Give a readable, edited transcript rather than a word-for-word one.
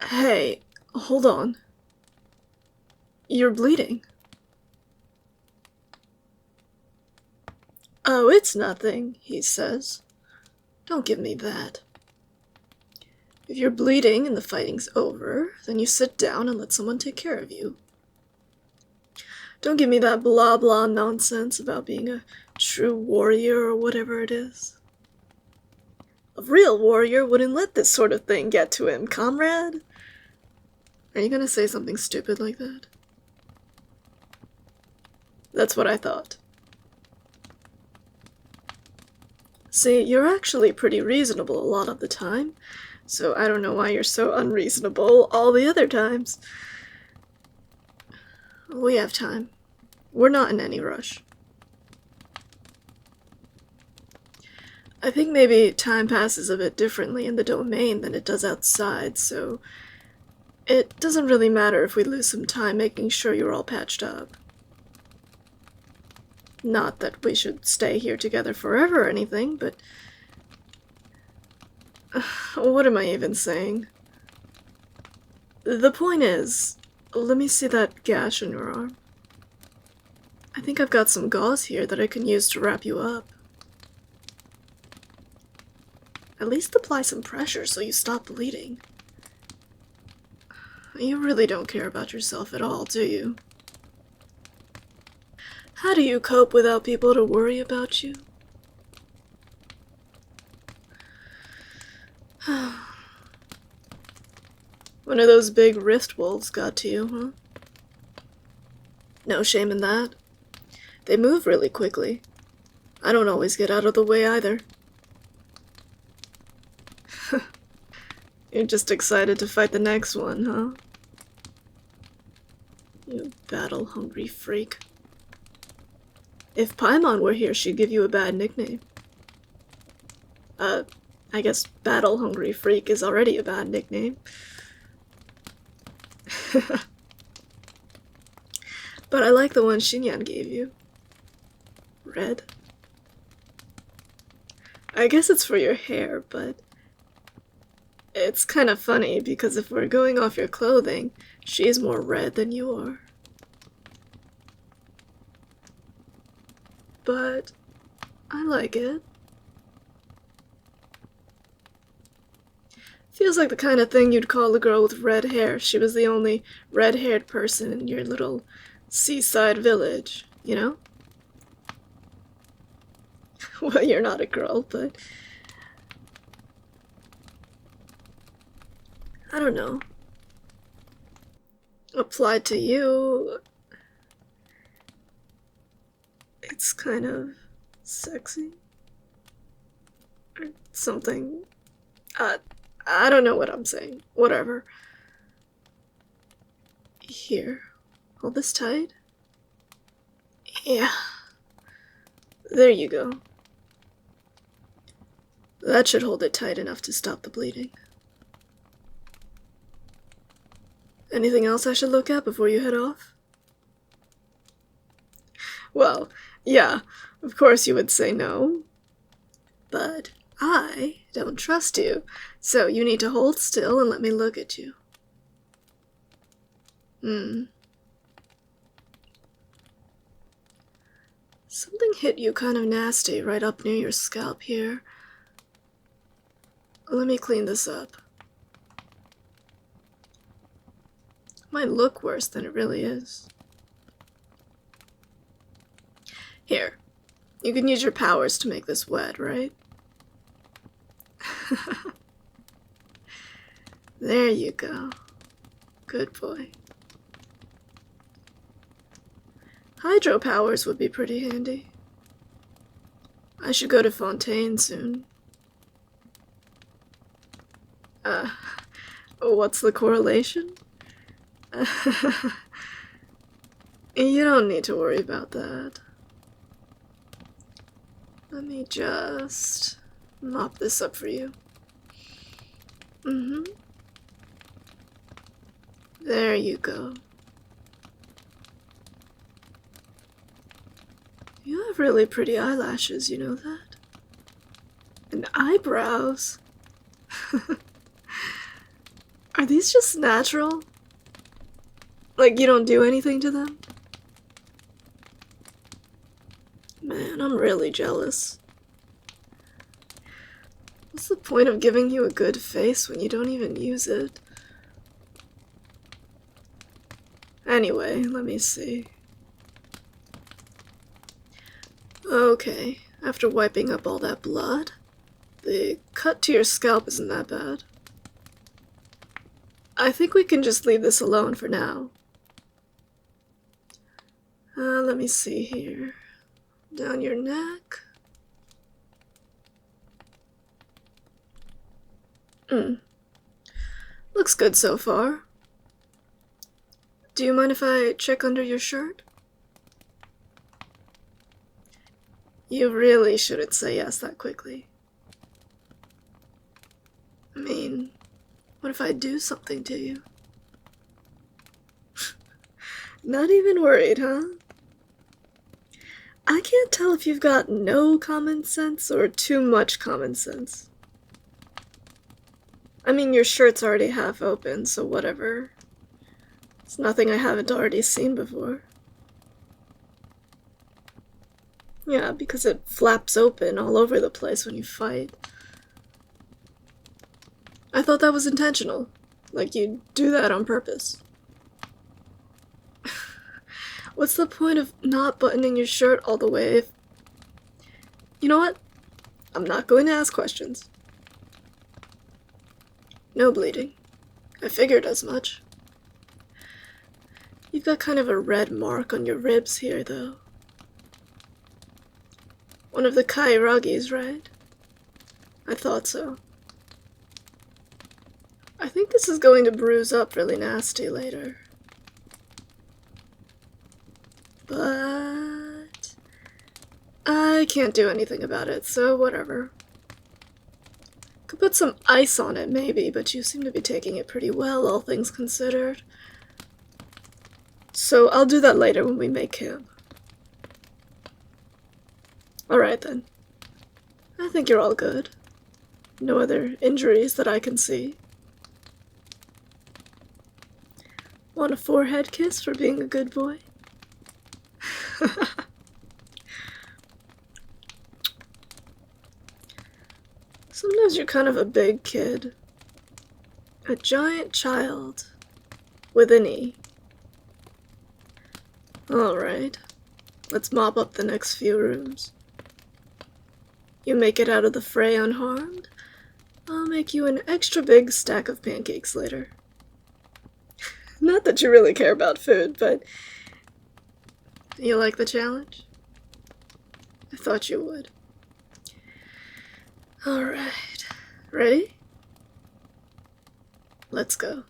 Hey, hold on. You're bleeding. Oh, it's nothing, he says. Don't give me that. If you're bleeding and the fighting's over, then you sit down and let someone take care of you. Don't give me that blah blah nonsense about being a true warrior or whatever it is. A real warrior wouldn't let this sort of thing get to him, comrade. Are you gonna say something stupid like that? That's what I thought. See, you're actually pretty reasonable a lot of the time, so I don't know why you're so unreasonable all the other times. We have time. We're not in any rush. I think maybe time passes a bit differently in the domain than it does outside, so it doesn't really matter if we lose some time making sure you're all patched up. Not that we should stay here together forever or anything, but... what am I even saying? The point is, let me see that gash on your arm. I think I've got some gauze here that I can use to wrap you up. At least apply some pressure so you stop bleeding. You really don't care about yourself at all, do you? How do you cope without people to worry about you? One of those big rift wolves got to you, huh? No shame in that. They move really quickly. I don't always get out of the way either. You're just excited to fight the next one, huh? You battle-hungry freak. If Paimon were here, she'd give you a bad nickname. I guess battle-hungry freak is already a bad nickname. But I like the one Xinyan gave you. Red. I guess it's for your hair, but... it's kind of funny, because if we're going off your clothing, she's more red than you are. But I like it. Feels like the kind of thing you'd call a girl with red hair if she was the only red-haired person in your little seaside village, you know? Well, you're not a girl, but... I don't know. Applied to you... it's kind of sexy. Or something. I don't know what I'm saying. Whatever. Here. Hold this tight. Yeah. There you go. That should hold it tight enough to stop the bleeding. Anything else I should look at before you head off? Well, yeah, of course you would say no. But I don't trust you, so you need to hold still and let me look at you. Something hit you kind of nasty right up near your scalp here. Let me clean this up. Might look worse than it really is. Here, you can use your powers to make this wet, right? There you go. Good boy. Hydro powers would be pretty handy. I should go to Fontaine soon. What's the correlation? You don't need to worry about that. Let me just mop this up for you. There you go. You have really pretty eyelashes, you know that? And eyebrows. Are these just natural? Like, you don't do anything to them? Man, I'm really jealous. What's the point of giving you a good face when you don't even use it? Anyway, let me see. Okay, after wiping up all that blood, the cut to your scalp isn't that bad. I think we can just leave this alone for now. Let me see here. Down your neck. Looks good so far. Do you mind if I check under your shirt? You really shouldn't say yes that quickly. I mean, what if I do something to you? Not even worried, huh? I can't tell if you've got no common sense or too much common sense. I mean, your shirt's already half open, so whatever. It's nothing I haven't already seen before. Yeah, because it flaps open all over the place when you fight. I thought that was intentional. Like you'd do that on purpose. What's the point of not buttoning your shirt all the way if... You know what? I'm not going to ask questions. No bleeding. I figured as much. You've got kind of a red mark on your ribs here, though. One of the Kairagi's, right? I thought so. I think this is going to bruise up really nasty later. But I can't do anything about it, so whatever. Could put some ice on it, maybe, but you seem to be taking it pretty well, all things considered. So I'll do that later when we make camp. Alright then. I think you're all good. No other injuries that I can see. Want a forehead kiss for being a good boy? Sometimes you're kind of a big kid. A giant child. With an E. Alright. Let's mop up the next few rooms. You make it out of the fray unharmed, I'll make you an extra big stack of pancakes later. Not that you really care about food, but... You like the challenge? I thought you would. Alright. Ready? Let's go.